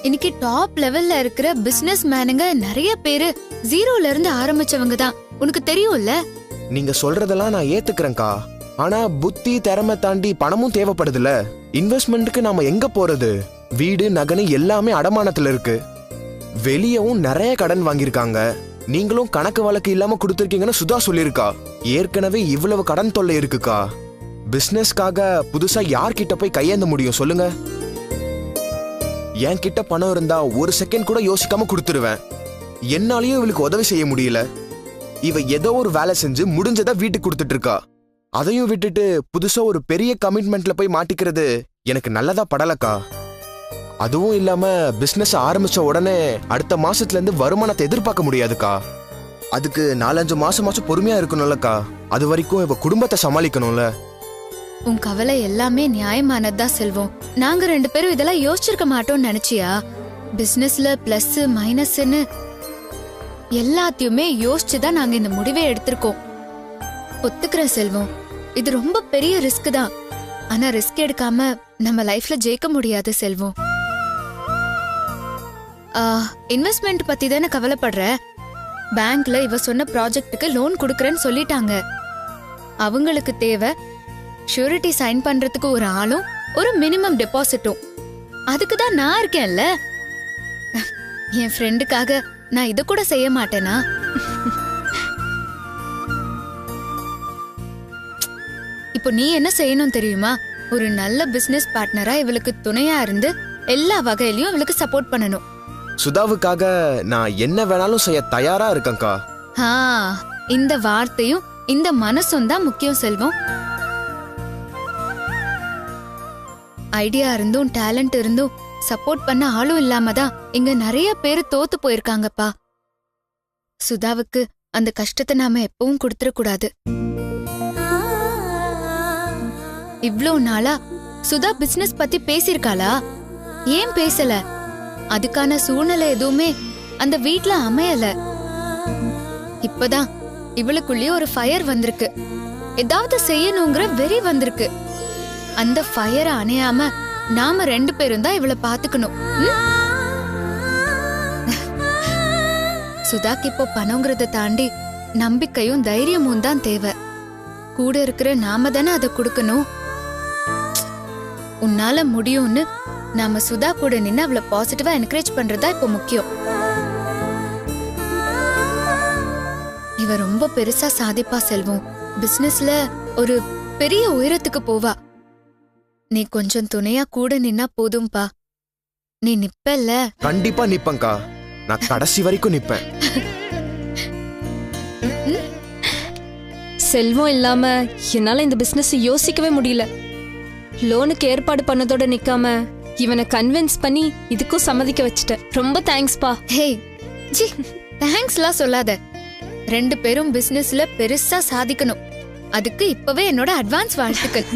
இன்னைக்கு டாப் லெவல்ல இருக்கிற பிசினஸ் மேனுங்க நிறைய பேரு ஜீரோல இருந்து ஆரம்பிச்சவங்க தான். உனக்கு தெரியும்ல? நீங்க சொல்றதெல்லாம் நான் ஏத்துக்கிறேன்க்கா. ஆனா புத்தி திறமை தாண்டி பணமும் தேவைப்படுதுல. இன்வெஸ்ட்மெண்ட்டுக்கு நாம எங்க போறது? வீடு நகனு எல்லாமே அடமானத்துல இருக்கு. வெளியவும் நிறைய கடன் வாங்கியிருக்காங்க. நீங்களும் கணக்கு வழக்கு இல்லாம கொடுத்துருக்கீங்கன்னு சுதா சொல்லியிருக்கா. ஏற்கனவே இவ்வளவு கடன் தொல்லை இருக்குக்கா. பிசினஸ்க்காக புதுசா யார்கிட்ட போய் கையேந்த முடியும் சொல்லுங்க? என் கிட்ட பணம் இருந்தா ஒரு செகண்ட் கூட யோசிக்காம கொடுத்துருவேன். என்னாலயும் இவளுக்கு உதவி செய்ய முடியல. இவ ஏதோ ஒரு வேலை செஞ்சு முடிஞ்சதா வீட்டுக்கு கொடுத்துட்டு இருக்கா. அதையும் விட்டுட்டு புதுசா ஒரு பெரிய கமிட்மெண்ட்ல போய் மாட்டிக்கிறது எனக்கு நல்லதா படலக்கா. அதுவும் இல்லாம பிசினஸ் ஆரம்பிச்ச உடனே அடுத்த மாசத்துல இருந்து வருமானத்தை எதிர்பார்க்க முடியாதுக்கா. அதுக்கு 4-5 மாசமாச்சும் பொறுமையா இருக்கணும்லக்கா. அது வரைக்கும் இவ குடும்பத்தை சமாளிக்கணும்ல. உன் கவலை எல்லாமே நியாயமானதுதான் செல்வம். நாங்க 2 பேரும் இதெல்லாம் யோசிச்சிருக்க மாட்டோம்னு நினைச்சியா? பிசினஸ்ல பிளஸ் மைனஸ்ன்னு எல்லாத்தையுமே யோசிச்சுதான் நாங்க இந்த முடிவை எடுத்திருக்கோம். ஒத்துக்கிறேன் செல்வம், இது ரொம்ப பெரிய ரிஸ்க் தான். ஆனா ரிஸ்க் எடுக்காம நம்ம லைஃப்ல ஜெயிக்க முடியாது செல்வம். இன்வெஸ்ட்மெண்ட் பத்தி தானே கவலைப்படுற? பேங்க்ல இவ சொன்ன ப்ராஜெக்ட்டுக்கு லோன் குடுக்கறேன்னு சொல்லிட்டாங்க. அவங்களுக்கு தேவை ஷூரிட்டி சைன் பண்றதுக்கு ஒரு ஆளும் ஒரு மினிமம் டெபாசிட்டும். அதுக்கு தான் நான் இருக்கேன்ல. என் ஃப்ரெண்டுக்காக நான் இத கூட செய்ய மாட்டேனா? இப்போ நீ என்ன செய்யணும் தெரியுமா? ஒரு நல்ல பிசினஸ் பார்ட்னரா இவளுக்கு துணையா இருந்து எல்லா வகையிலயும் இவளுக்கு சப்போர்ட் பண்ணணும். சுதாவுக்காக நான் என்ன வேணாலும் செய்ய தயாரா இருக்கேன்க்கா. இந்த வார்த்தையும் இந்த மனசும் தான் முக்கியம் செல்வம். ஐடியா இருந்தும் டேலண்ட் இருந்தும் சப்போர்ட் பண்ண ஆளும் இல்லாம தான் இங்க நிறைய பேரு தோத்து போயிருக்காங்கப்பா. சுதாவுக்கு அந்த கஷ்டத்தை நாம எப்பவும் கொடுத்துட கூடாது. இவ்ளோ நாளா சுதா பிசினஸ் பத்தி பேசிருக்காளா? ஏன் பேசல? அதுக்கான சூழ்நிலை எதுவுமே அந்த வீட்ல அமையல. இப்பதான் இவளுக்குள்ளே ஒரு ஃபயர் வந்திருக்கு. ஏதாவது செய்யணுங்கிற வெறி வந்திருக்கு. அந்த ஃபயரை அணையாம நாம 2 பேரும் தான் இவளை பாத்துக்கணும். சுதாக்கு இப்போ பணங்கிறத தாண்டி நம்பிக்கையும் தைரியமும் தான் தேவை. கூட இருக்கிற நாம தானே அதை கொடுக்கணும். உன்னால முடியும்னு நாம சுதா கூட நின்னு அவளை பாசிட்டிவா என்கரேஜ் பண்றதா இப்போ முக்கியம். இவ ரொம்ப பெருசா சாதிப்பா செல்வம். பிசினஸ்ல ஒரு பெரிய உயரத்துக்கு போவா. நீ கொஞ்சம் துணையா கூட நின்னா போதும்பா. நீ நிப்பல்ல? கண்டிப்பா நிப்பேன்க்கா. நான் கடைசி வரைக்கும் நிப்பேன். செல்வம் இல்லாம என்னால இந்த பிசினஸ் யோசிக்கவே முடியல. லோனுக்கு ஏற்பாடு பண்ணதோட நிக்காம இவனை கன்வின்ஸ் பண்ணி இதுக்கும் சம்மதிக்க வச்சுட்டேன். ரொம்ப தேங்க்ஸ்பா. ஹே ஜி, தேங்க்ஸ்லாம் சொல்லாத. 2 பேரும் பிசினஸ்ல பெருசா சாதிக்கணும். அதுக்கு இப்பவே என்னோட அட்வான்ஸ் வாழ்த்துக்கள்.